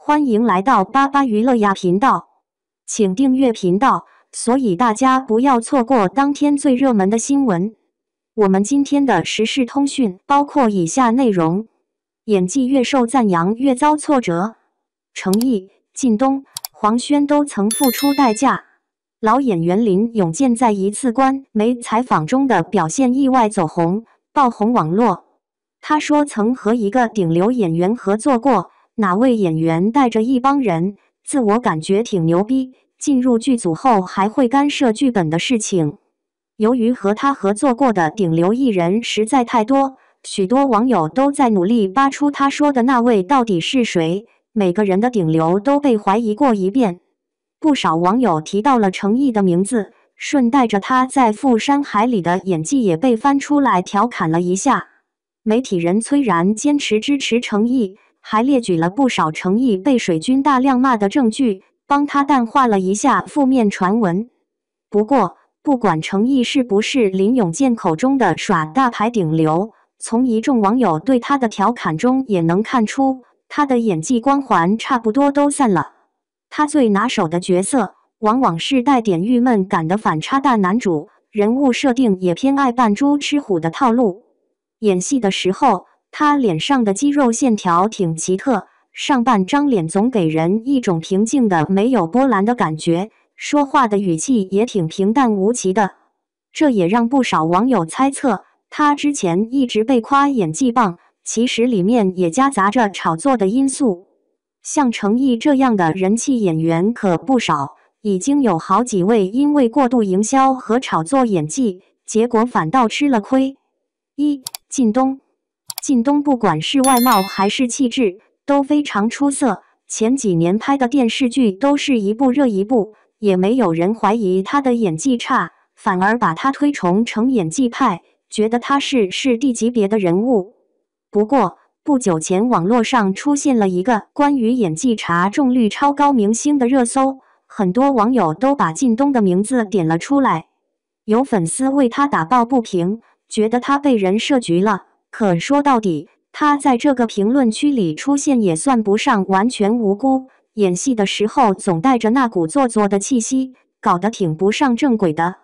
欢迎来到巴巴娱乐呀频道，请订阅频道，所以大家不要错过当天最热门的新闻。我们今天的时事通讯包括以下内容：演技越受赞扬越遭挫折，程毅、靳东、黄轩都曾付出代价。老演员林永健在一次官媒采访中的表现意外走红，爆红网络。他说曾和一个顶流演员合作过，哪位演员带着一帮人，自我感觉挺牛逼，进入剧组后还会干涉剧本的事情。由于和他合作过的顶流艺人实在太多，许多网友都在努力扒出他说的那位到底是谁，每个人的顶流都被怀疑过一遍。不少网友提到了程毅的名字，顺带着他在《富山海》里的演技也被翻出来调侃了一下。媒体人崔然坚持支持程毅，还列举了不少程毅被水军大量骂的证据，帮他淡化了一下负面传闻。不过，不管程毅是不是林永健口中的耍大牌顶流，从一众网友对他的调侃中也能看出，他的演技光环差不多都散了。他最拿手的角色，往往是带点郁闷感的反差大男主，人物设定也偏爱扮猪吃虎的套路。演戏的时候，他脸上的肌肉线条挺奇特，上半张脸总给人一种平静的、没有波澜的感觉，说话的语气也挺平淡无奇的。这也让不少网友猜测，他之前一直被夸演技棒，其实里面也夹杂着炒作的因素。像程毅这样的人气演员可不少，已经有好几位因为过度营销和炒作演技，结果反倒吃了亏。靳东。靳东不管是外貌还是气质都非常出色，前几年拍的电视剧都是一部热一部，也没有人怀疑他的演技差，反而把他推崇成演技派，觉得他是D级别的人物。不过不久前网络上出现了一个关于演技查中率超高明星的热搜，很多网友都把靳东的名字点了出来，有粉丝为他打抱不平，觉得他被人设局了。可说到底，他在这个评论区里出现也算不上完全无辜，演戏的时候总带着那股做作的气息，搞得挺不上正轨的。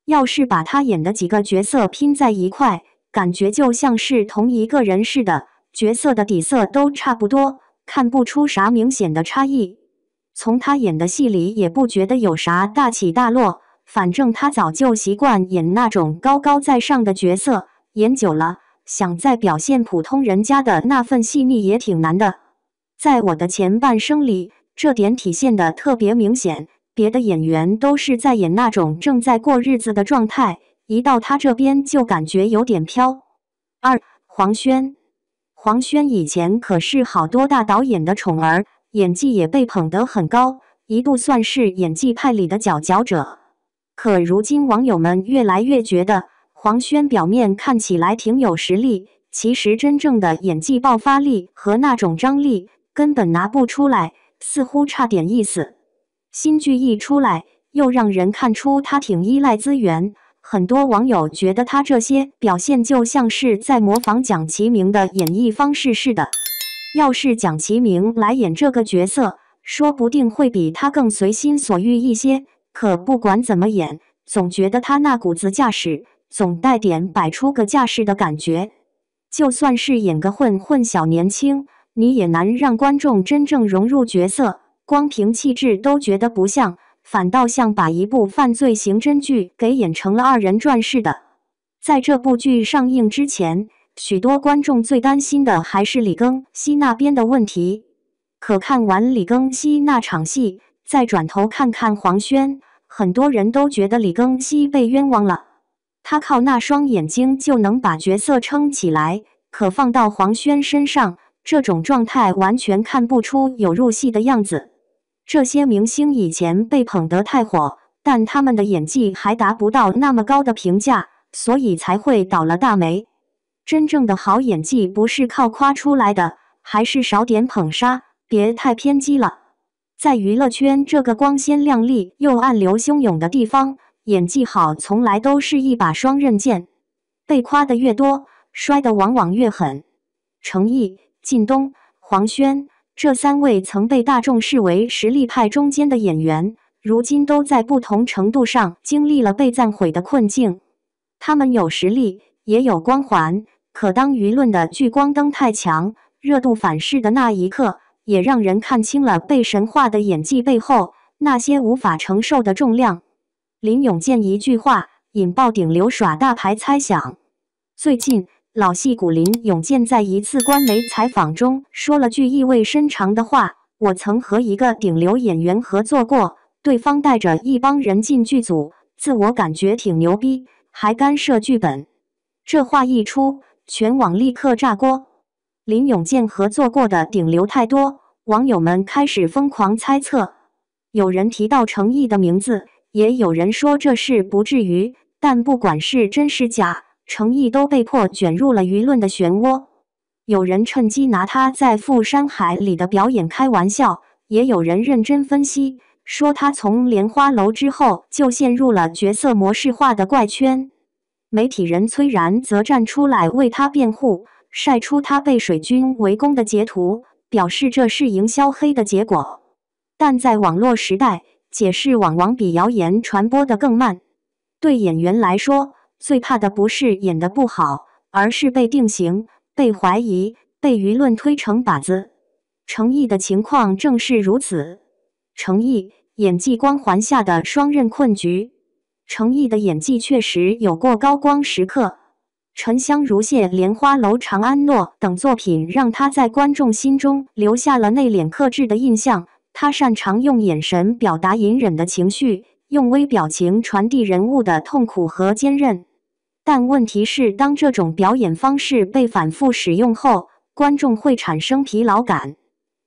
要是把他演的几个角色拼在一块，感觉就像是同一个人似的，角色的底色都差不多，看不出啥明显的差异。从他演的戏里也不觉得有啥大起大落，反正他早就习惯演那种高高在上的角色，演久了，想再表现普通人家的那份细腻也挺难的。在我的前半生里，这点体现得特别明显，别的演员都是在演那种正在过日子的状态，一到他这边就感觉有点飘。黄轩。黄轩以前可是好多大导演的宠儿，演技也被捧得很高，一度算是演技派里的佼佼者。可如今网友们越来越觉得，黄轩表面看起来挺有实力，其实真正的演技爆发力和那种张力根本拿不出来，似乎差点意思。新剧一出来，又让人看出他挺依赖资源，很多网友觉得他这些表现就像是在模仿蒋奇明的演绎方式似的。要是蒋奇明来演这个角色，说不定会比他更随心所欲一些，可不管怎么演，总觉得他那股子架势总带点摆出个架势的感觉，就算是演个混混小年轻，你也难让观众真正融入角色，光凭气质都觉得不像，反倒像把一部犯罪刑侦剧给演成了二人转似的。在这部剧上映之前，许多观众最担心的还是李庚希那边的问题，可看完李庚希那场戏，再转头看看黄轩，很多人都觉得李庚希被冤枉了。他靠那双眼睛就能把角色撑起来，可放到黄轩身上，这种状态完全看不出有入戏的样子。这些明星以前被捧得太火，但他们的演技还达不到那么高的评价，所以才会倒了大霉。真正的好演技不是靠夸出来的，还是少点捧杀，别太偏激了。在娱乐圈这个光鲜亮丽又暗流汹涌的地方，演技好从来都是一把双刃剑，被夸的越多，摔的往往越狠。程毅、靳东、黄轩这3位曾被大众视为实力派中间的演员，如今都在不同程度上经历了被赞毁的困境。他们有实力，也有光环，可当舆论的聚光灯太强，热度反噬的那一刻，也让人看清了被神化的演技背后那些无法承受的重量。林永健一句话引爆顶流耍大牌猜想。最近，老戏骨林永健在一次官媒采访中说了句意味深长的话：“我曾和一个顶流演员合作过，对方带着一帮人进剧组，自我感觉挺牛逼，还干涉剧本。”这话一出，全网立刻炸锅。林永健合作过的顶流太多，网友们开始疯狂猜测。有人提到程毅的名字，也有人说这事不至于，但不管是真是假，程毅都被迫卷入了舆论的漩涡。有人趁机拿他在《富山海》里的表演开玩笑，也有人认真分析，说他从莲花楼之后就陷入了角色模式化的怪圈。媒体人崔然则站出来为他辩护，晒出他被水军围攻的截图，表示这是营销黑的结果。但在网络时代，解释往往比谣言传播得更慢。对演员来说，最怕的不是演得不好，而是被定型、被怀疑、被舆论推成靶子。程毅的情况正是如此。程毅演技光环下的双刃困局。程毅的演技确实有过高光时刻，《沉香如屑》《莲花楼》《长安落》等作品让他在观众心中留下了内敛克制的印象。他擅长用眼神表达隐忍的情绪，用微表情传递人物的痛苦和坚韧。但问题是，当这种表演方式被反复使用后，观众会产生疲劳感。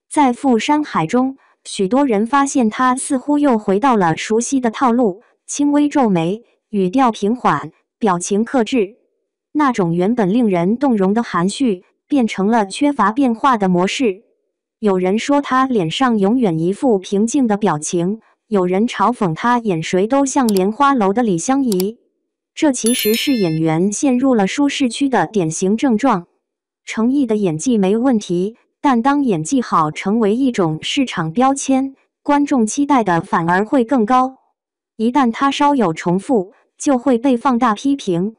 在《富山海》中，许多人发现他似乎又回到了熟悉的套路，轻微皱眉，语调平缓，表情克制。那种原本令人动容的含蓄，变成了缺乏变化的模式。有人说他脸上永远一副平静的表情，有人嘲讽他演谁都像莲花楼的李香怡。这其实是演员陷入了舒适区的典型症状。程毅的演技没问题，但当演技好成为一种市场标签，观众期待的反而会更高。一旦他稍有重复，就会被放大批评。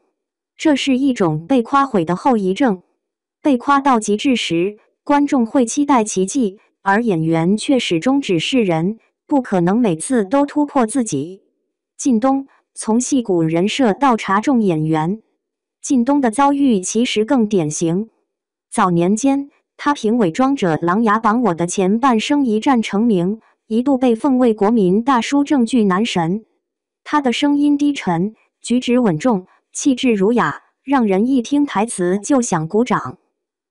这是一种被夸毁的后遗症。被夸到极致时，观众会期待奇迹，而演员却始终只是人，不可能每次都突破自己。靳东从戏骨人设到茶众演员，靳东的遭遇其实更典型。早年间，他凭《伪装者》《琅琊榜》我的前半生一战成名，一度被奉为国民大叔正剧男神。他的声音低沉，举止稳重，气质儒雅，让人一听台词就想鼓掌。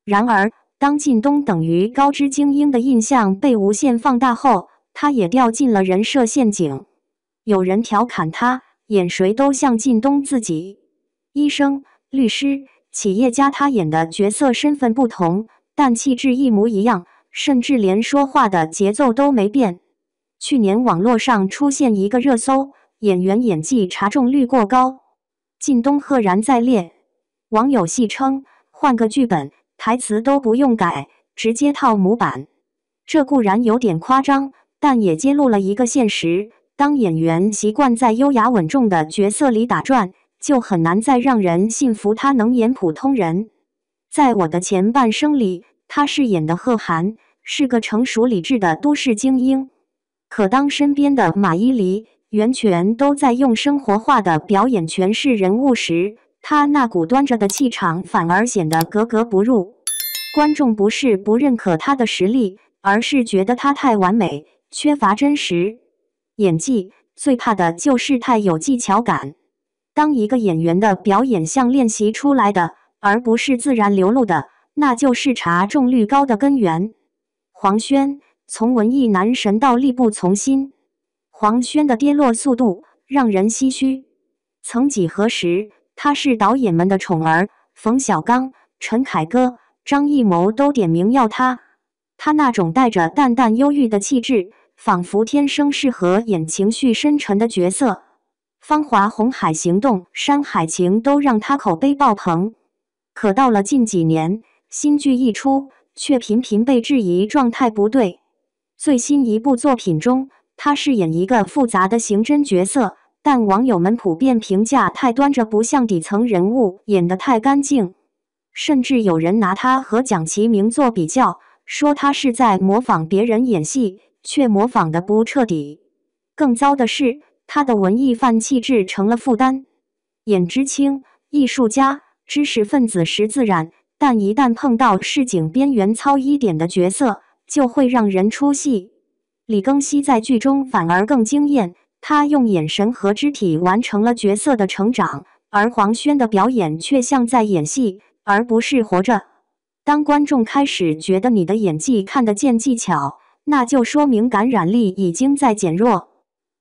然而，当靳东等于高知精英的印象被无限放大后，他也掉进了人设陷阱。有人调侃他，演谁都像靳东自己。医生、律师、企业家，他演的角色身份不同，但气质一模一样，甚至连说话的节奏都没变。去年网络上出现一个热搜，演员演技查中率过高，靳东赫然在列。网友戏称，换个剧本，台词都不用改，直接套模板。这固然有点夸张，但也揭露了一个现实：当演员习惯在优雅稳重的角色里打转，就很难再让人信服他能演普通人。在我的前半生里，他饰演的贺涵是个成熟理智的都市精英，可当身边的马伊琍、袁泉都在用生活化的表演诠释人物时，他那股端着的气场反而显得格格不入。观众不是不认可他的实力，而是觉得他太完美，缺乏真实。演技最怕的就是太有技巧感。当一个演员的表演像练习出来的，而不是自然流露的，那就是查中率高的根源。黄轩从文艺男神到力不从心，黄轩的跌落速度让人唏嘘。曾几何时，他是导演们的宠儿，冯小刚、陈凯歌、张艺谋都点名要他。他那种带着淡淡忧郁的气质，仿佛天生适合演情绪深沉的角色。《芳华》《红海行动》《山海情》都让他口碑爆棚。可到了近几年，新剧一出，却频频被质疑状态不对。最新一部作品中，他饰演一个复杂的刑侦角色，但网友们普遍评价太端着，不像底层人物，演得太干净。甚至有人拿他和蒋奇明做比较，说他是在模仿别人演戏，却模仿得不彻底。更糟的是，他的文艺范气质成了负担。演知青、艺术家、知识分子时自然，但一旦碰到市井边缘糙一点的角色，就会让人出戏。李庚希在剧中反而更惊艳，他用眼神和肢体完成了角色的成长，而黄轩的表演却像在演戏，而不是活着。当观众开始觉得你的演技看得见技巧，那就说明感染力已经在减弱。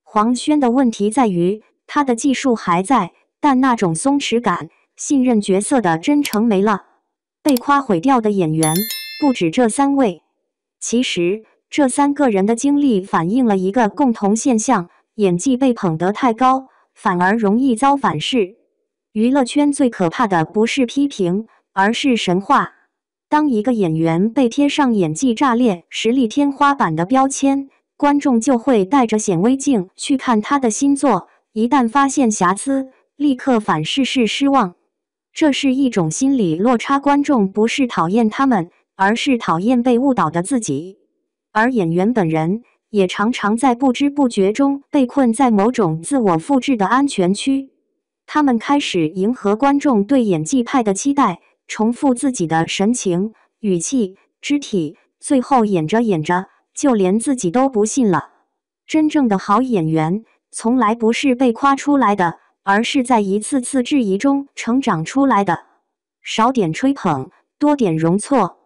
黄轩的问题在于，他的技术还在，但那种松弛感、信任角色的真诚没了。被夸毁掉的演员不止这3位。其实，这3个人的经历反映了一个共同现象：演技被捧得太高，反而容易遭反噬。娱乐圈最可怕的不是批评，而是神话。当一个演员被贴上演技炸裂、实力天花板的标签，观众就会带着显微镜去看他的新作，一旦发现瑕疵，立刻反噬是失望。这是一种心理落差，观众不是讨厌他们，而是讨厌被误导的自己。而演员本人也常常在不知不觉中被困在某种自我复制的安全区。他们开始迎合观众对演技派的期待，重复自己的神情、语气、肢体，最后演着演着，就连自己都不信了。真正的好演员，从来不是被夸出来的，而是在一次次质疑中成长出来的。少点吹捧，多点容错。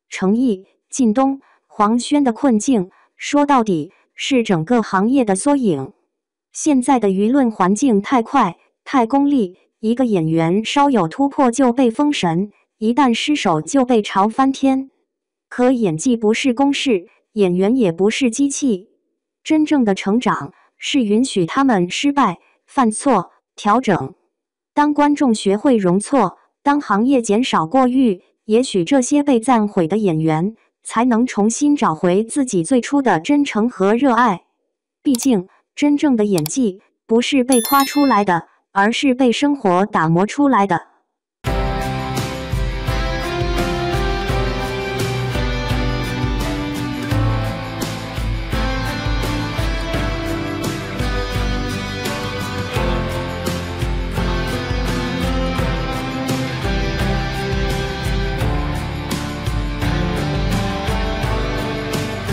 程毅、靳东、黄轩的困境，说到底是整个行业的缩影。现在的舆论环境太快、太功利，一个演员稍有突破就被封神，一旦失手就被嘲翻天。可演技不是公式，演员也不是机器。真正的成长是允许他们失败、犯错、调整。当观众学会容错，当行业减少过誉，也许这些被赞毁的演员才能重新找回自己最初的真诚和热爱。毕竟，真正的演技不是被夸出来的，而是被生活打磨出来的。